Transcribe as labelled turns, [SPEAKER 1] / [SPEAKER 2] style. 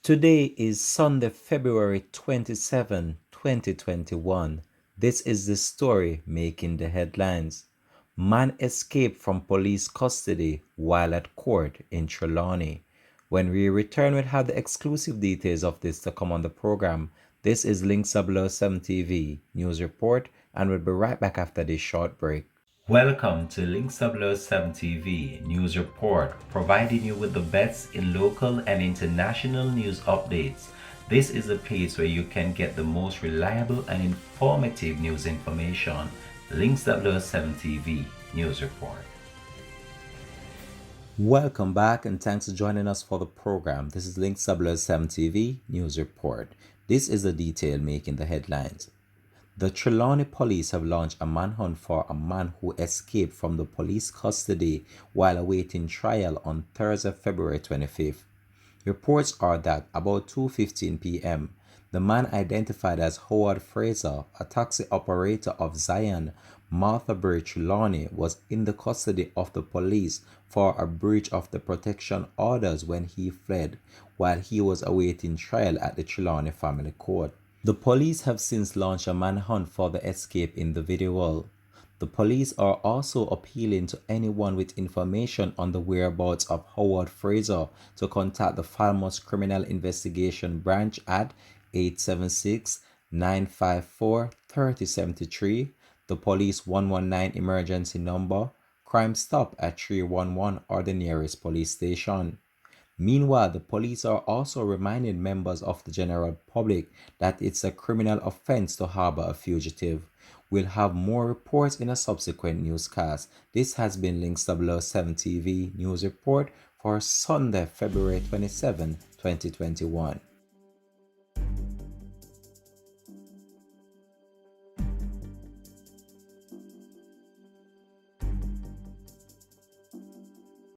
[SPEAKER 1] Today is Sunday, February 27, 2021. This is the story making the headlines. Man escaped from police custody while at court in Trelawny. When we return, we'll have the exclusive details of this to come on the program. This is Link 7 TV News Report, and we'll be right back after this short break. Welcome to Link 7 TV News Report, providing you with the best in local and international news updates. This is a place where you can get the most reliable and informative news information. Link 7 TV News Report. Welcome back and thanks for joining us for the program. This is Link 7 TV News Report. This is the detail making the headlines. The Trelawny police have launched a manhunt for a man who escaped from the police custody while awaiting trial on Thursday, February 25th. Reports are that about 2:15 p.m., the man identified as Howard Fraser, a taxi operator of Zion, Martha Bridge Trelawny, was in the custody of the police for a breach of the protection orders when he fled while he was awaiting trial at the Trelawny Family Court. The police have since launched a manhunt for the escape individual. The police are also appealing to anyone with information on the whereabouts of Howard Fraser to contact the Falmouth Criminal Investigation Branch at 876-954-3073, the police 119 emergency number, Crime Stop at 311 or the nearest police station. Meanwhile, the police are also reminding members of the general public that it's a criminal offense to harbor a fugitive. We'll have more reports in a subsequent newscast. This has been Link 7 TV News Report for Sunday, February 27, 2021.